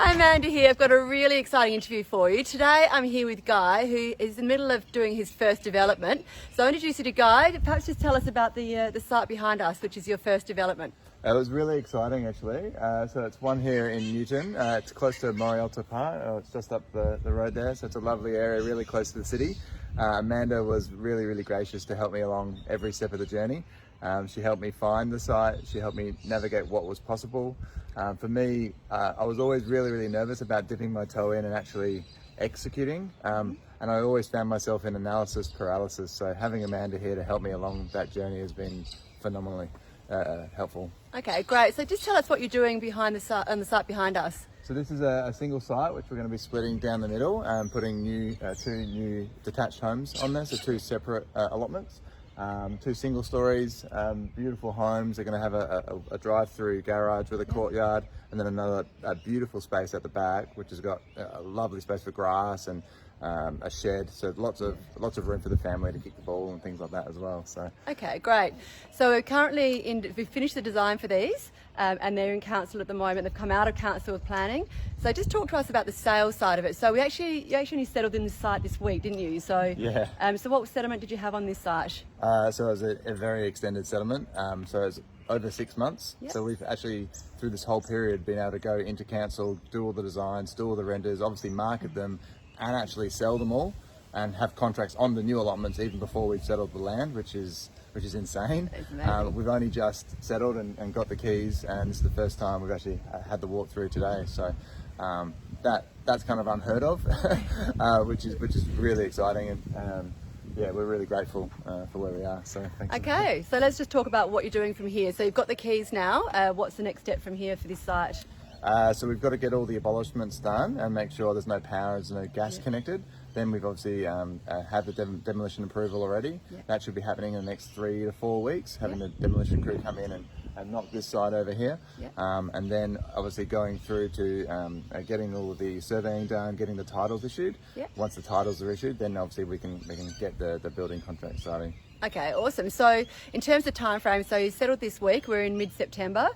Hi, Amanda here. I've got a really exciting interview for you. Today I'm here with Guy, who is in the middle of doing his first development. So I'll introduce you to Guy. Perhaps just tell us about the site behind us, which is your first development. It was really exciting actually. So it's one here in Newton. It's close to Morialta Park. It's just up the road there. So it's a lovely area, really close to the city. Amanda was really gracious to help me along every step of the journey. She helped me find the site. She helped me navigate what was possible. For me, I was always really nervous about dipping my toe in and actually executing. And I always found myself in analysis paralysis. So having Amanda here to help me along that journey has been phenomenally helpful. Okay, great. So just tell us what you're doing behind the site, on the site behind us. So this is a single site which we're going to be splitting down the middle and putting two new detached homes on there, so two separate allotments. Two single stories, beautiful homes. They're going to have a drive-through garage with a courtyard, and then another beautiful space at the back, which has got a lovely space for grass and a shed. So lots of room for the family to kick the ball and things like that as well. So okay, great. So we're currently we've finished the design for these, and they're in council at the moment. They've come out of council with planning. So just talk to us about the sales side of it. So you actually settled in this site this week, didn't you? So yeah. So what settlement did you have on this site? So it was a very extended settlement. So it was over 6 months. Yep. So we've actually, through this whole period, been able to go into council, do all the designs, do all the renders, obviously market them, and actually sell them all, and have contracts on the new allotments even before we've settled the land, which is insane. We've only just settled and got the keys, and this is the first time we've actually had the walkthrough today. So that's kind of unheard of, which is really exciting, and yeah, we're really grateful for where we are. So thanks. Okay, so let's just talk about what you're doing from here. So you've got the keys now. What's the next step from here for this site? So we've got to get all the abolishments done and make sure there's no power, there's no gas connected. Then we've obviously had the demolition approval already. That should be happening in the next 3 to 4 weeks, having the demolition crew come in and knock this side over here. And then obviously going through to getting all of the surveying done, getting the titles issued. Once the titles are issued, then obviously we can get the building contract starting. Okay, awesome. So in terms of time frame, so you settled this week, we're in mid-September.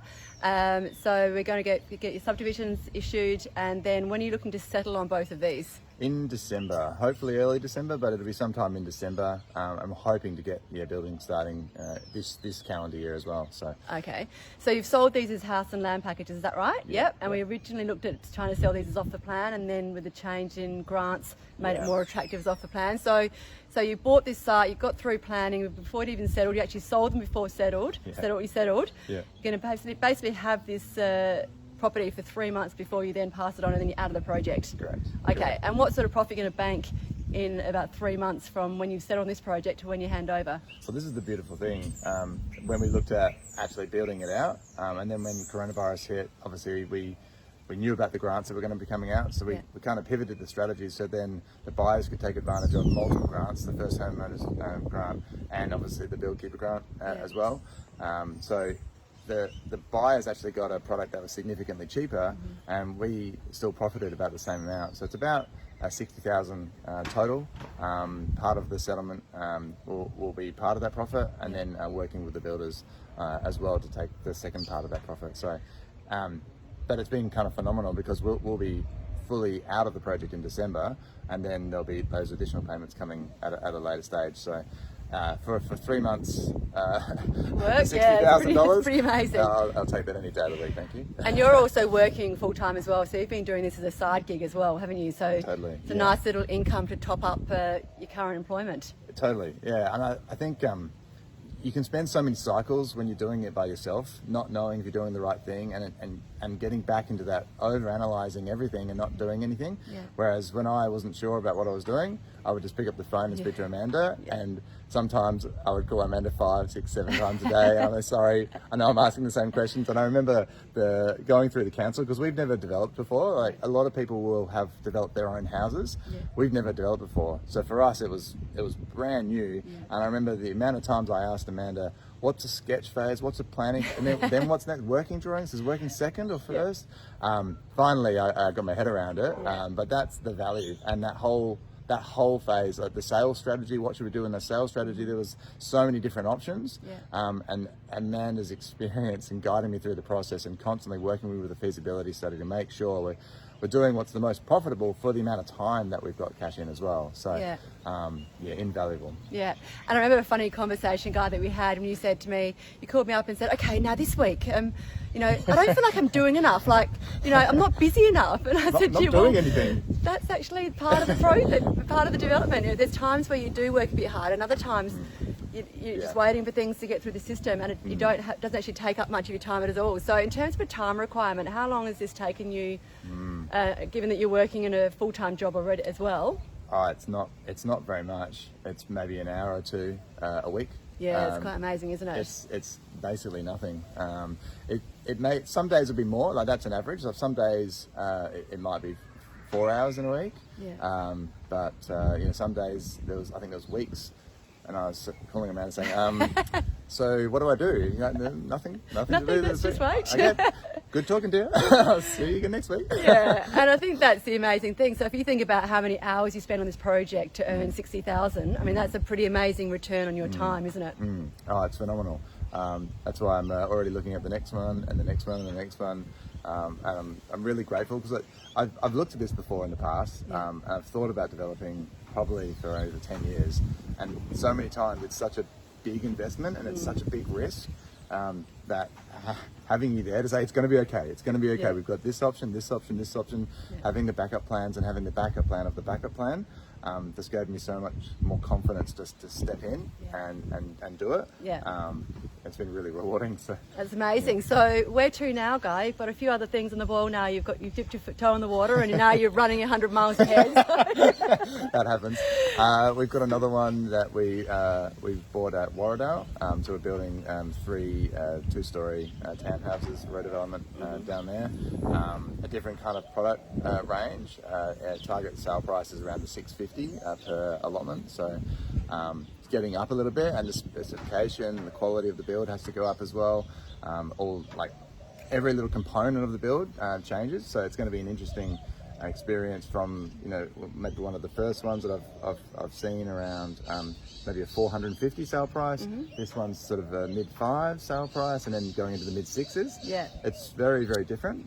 So we're going to get your subdivisions issued, and then when are you looking to settle on both of these? In December, hopefully early December, but it'll be sometime in December. I'm hoping to get building starting this calendar year as well. So okay, so you've sold these as house and land packages, is that right? Yep. And we originally looked at trying to sell these as off the plan, and then with the change in grants, made it more attractive as off the plan. So you bought this site, you got through planning before it even settled. You actually sold them before settled. You settled. You're going to basically have this property for 3 months before you then pass it on, and then you're out of the project. Correct. Okay. Correct. And what sort of profit are you going to bank in about 3 months from when you've settled on this project to when you hand over? So this is the beautiful thing. When we looked at actually building it out, and then when coronavirus hit, obviously we knew about the grants that were going to be coming out, so we kind of pivoted the strategy so then the buyers could take advantage of multiple grants, the first homeowners grant, and obviously the build keeper grant as well. So the buyers actually got a product that was significantly cheaper, and we still profited about the same amount. So it's about 60,000 total. Part of the settlement will be part of that profit, and then working with the builders as well to take the second part of that profit. So, but it's been kind of phenomenal because we'll be fully out of the project in December, and then there'll be those additional payments coming at a later stage. So for 3 months, $60,000. Pretty amazing. I'll take that any day of the week, thank you. And you're also working full time as well, so you've been doing this as a side gig as well, haven't you? So totally, it's a nice little income to top up your current employment. Totally, yeah. And I think you can spend so many cycles when you're doing it by yourself, not knowing if you're doing the right thing, and getting back into that over-analysing everything and not doing anything. Whereas when I wasn't sure about what I was doing, I would just pick up the phone and speak to Amanda, and sometimes I would call Amanda 5, 6, 7 times a day. I'm sorry, I know I'm asking the same questions. And I remember going through the council, because we've never developed before. Like a lot of people will have developed their own houses. We've never developed before. So for us, it was brand new. And I remember the amount of times I asked Amanda, what's a sketch phase, what's a planning, and then what's next? Working drawings, is working second or first? Finally, I got my head around it, but that's the value, and that whole that whole phase, like the sales strategy, what should we do in the sales strategy? There was so many different options. And Amanda's experience in guiding me through the process and constantly working with me with a feasibility study to make sure we're doing what's the most profitable for the amount of time that we've got cash in as well. So, invaluable. Yeah. And I remember a funny conversation, Guy, that we had when you said to me, you called me up and said, okay, now this week, I don't feel like I'm doing enough. Like, I'm not busy enough. And I said to you, doing anything. That's actually part of the process, part of the development. There's times where you do work a bit hard, and other times you're just waiting for things to get through the system, and it doesn't actually take up much of your time at all. So in terms of a time requirement, how long has this taken you, given that you're working in a full-time job already as well? Oh, it's not very much. It's maybe an hour or two a week. Yeah, it's quite amazing, isn't it? It's basically nothing. It may, some days will be more, like that's an average. So some days it might be 4 hours in a week. Yeah. But some days I think there was weeks, and I was calling Amanda saying, so what do I do? Nothing to do. Let's just wait. Okay. Good talking to you. I'll see you again next week. Yeah, and I think that's the amazing thing. So if you think about how many hours you spend on this project to earn 60,000, I mean, that's a pretty amazing return on your time, isn't it? Oh, it's phenomenal. That's why I'm already looking at the next one and the next one and the next one. And I'm really grateful because I've looked at this before in the past. And I've thought about developing probably for over 10 years. And so many times it's such a big investment and it's such a big risk that having you there to say it's going to be okay, it's going to be okay. We've got this option, this option, this option. Having the backup plans and having the backup plan of the backup plan just gave me so much more confidence just to step in and do it. It's been really rewarding. So that's amazing. So where to now, Guy? You've got a few other things on the ball now. You've dipped your toe in the water, and now you're running 100 miles ahead. That happens. We've got another one that we bought at Warradale. So we're building 3 2-story townhouses, redevelopment down there. A different kind of product range. Target sale price is around the $650 per allotment. So it's getting up a little bit, and the specification and the quality of the build has to go up as well. All like every little component of the build changes. So it's going to be an interesting experience from maybe one of the first ones that I've seen around maybe a 450 sale price. This one's sort of a mid-5 sale price, and then going into the mid-6s. It's very, very different.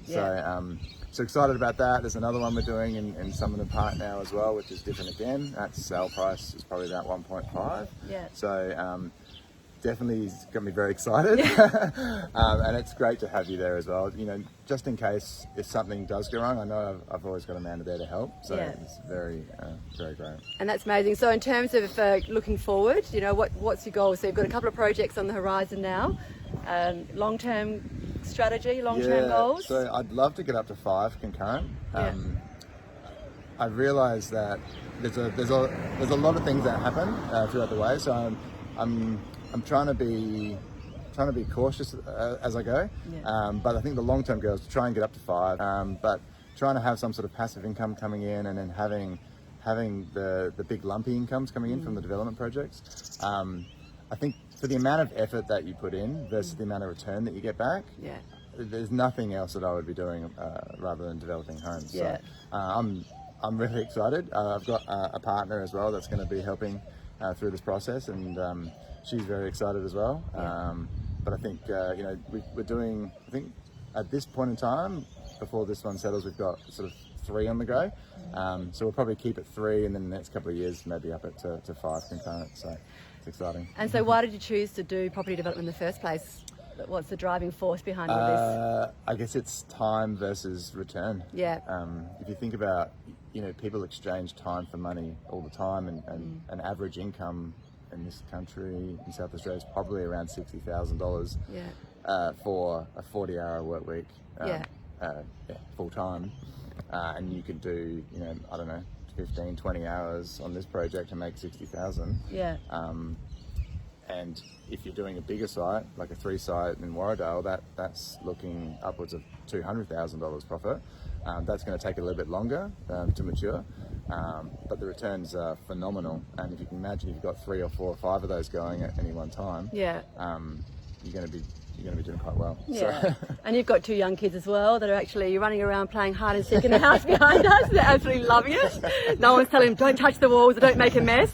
So excited about that. There's another one we're doing in Summerton Park now as well, which is different again. That sale price is probably about 1.5. So definitely got me very excited. And it's great to have you there as well. Just in case if something does go wrong, I know I've always got Amanda there to help. So it's very, very great. And that's amazing. So in terms of looking forward, what's your goal? So you've got a couple of projects on the horizon now. Long-term strategy, long-term goals? So I'd love to get up to 5 concurrent. I realise that there's a lot of things that happen throughout the way. So I'm trying to be cautious as I go. But I think the long-term goal is to try and get up to 5. But trying to have some sort of passive income coming in, and then having the big lumpy incomes coming in from the development projects. I think for the amount of effort that you put in versus the amount of return that you get back, there's nothing else that I would be doing rather than developing homes. So I'm really excited. I've got a partner as well that's going to be helping through this process, and she's very excited as well. But I think we're doing. I think at this point in time, before this one settles, we've got sort of 3 on the go. So we'll probably keep it 3, and then the next couple of years maybe up it to 5 concurrent. So it's exciting. And so why did you choose to do property development in the first place? What's the driving force behind all this? I guess it's time versus return. If you think about, people exchange time for money all the time, and an average income in this country, in South Australia, is probably around $60,000 for a 40-hour work week, full time. And you could do, 15, 20 hours on this project to make 60,000. And if you're doing a bigger site, like a 3-site in Warradale, that's looking upwards of $200,000 profit. That's going to take a little bit longer to mature, but the returns are phenomenal. And if you can imagine, if you've got 3 or 4 or 5 of those going at any one time, you're going to be going to be doing quite well. Yeah. So. And you've got 2 young kids as well that are actually running around playing hide and seek in the house behind us. They're absolutely loving it. No one's telling them, don't touch the walls or don't make a mess.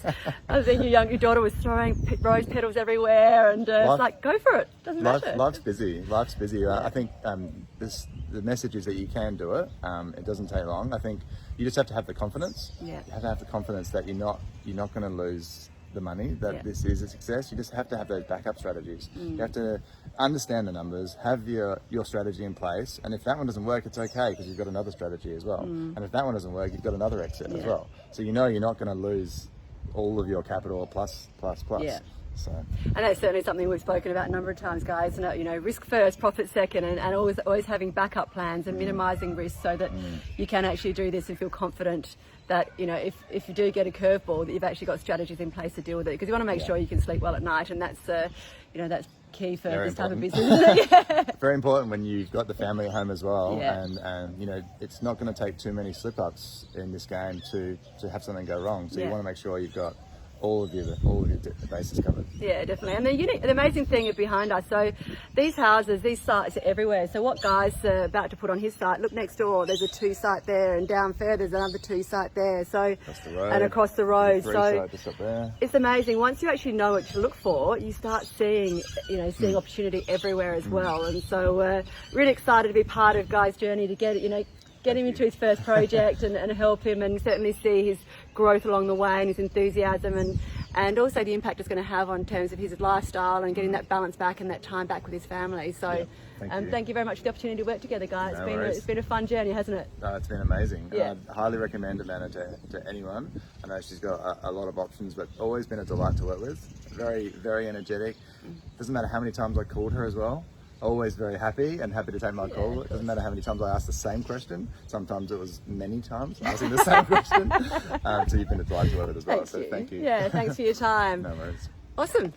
I think your daughter was throwing rose petals everywhere, and it's like, go for it. Doesn't matter. Life's busy. Life's busy. I think the message is that you can do it. It doesn't take long. I think you just have to have the confidence. Yeah. You have to have the confidence that you're not going to lose the money, that this is a success. You just have to have those backup strategies. You have to understand the numbers, have your strategy in place, and if that one doesn't work, it's okay, because you've got another strategy as well. And if that one doesn't work, you've got another exit as well. So you know you're not going to lose all of your capital plus. Yeah. So. And that's certainly something we've spoken about a number of times, guys. You know, risk first, profit second, and always having backup plans and minimising risk, so that you can actually do this and feel confident that, you know, if you do get a curveball, that you've actually got strategies in place to deal with it, because you want to make sure you can sleep well at night, and that's you know, that's key for Very this type of important. business, isn't it? Yeah. Very important when you've got the family at home as well, Yeah. and you know, it's not going to take too many slip-ups in this game to have something go wrong. So you want to make sure you've got all of your bases covered. Yeah, definitely. And the amazing thing behind us, so these houses, these sites are everywhere. So what Guy's about to put on his site, look next door, there's a 2 site there, and down further there's another 2 site there. So across the road, and across the road. 3 So site just up there. it's amazing. Once you actually know what to look for, you start seeing opportunity everywhere as well. And so really excited to be part of Guy's journey to get him into his first project and help him, and certainly see his growth along the way and his enthusiasm, and also the impact it's going to have on terms of his lifestyle and getting that balance back and that time back with his family. So thank you very much for the opportunity to work together, Guy. It's been a fun journey, hasn't it? No, it's been amazing. Yeah. I'd highly recommend Amanda to anyone. I know she's got a lot of options, but always been a delight to work with. Very, very energetic. Doesn't matter how many times I called her as well. Always very happy to take my call. It doesn't matter how many times I asked the same question. Sometimes it was many times asking the same question. So you've been a delight to work with as well. Thank you. Yeah, thanks for your time. No worries. Awesome.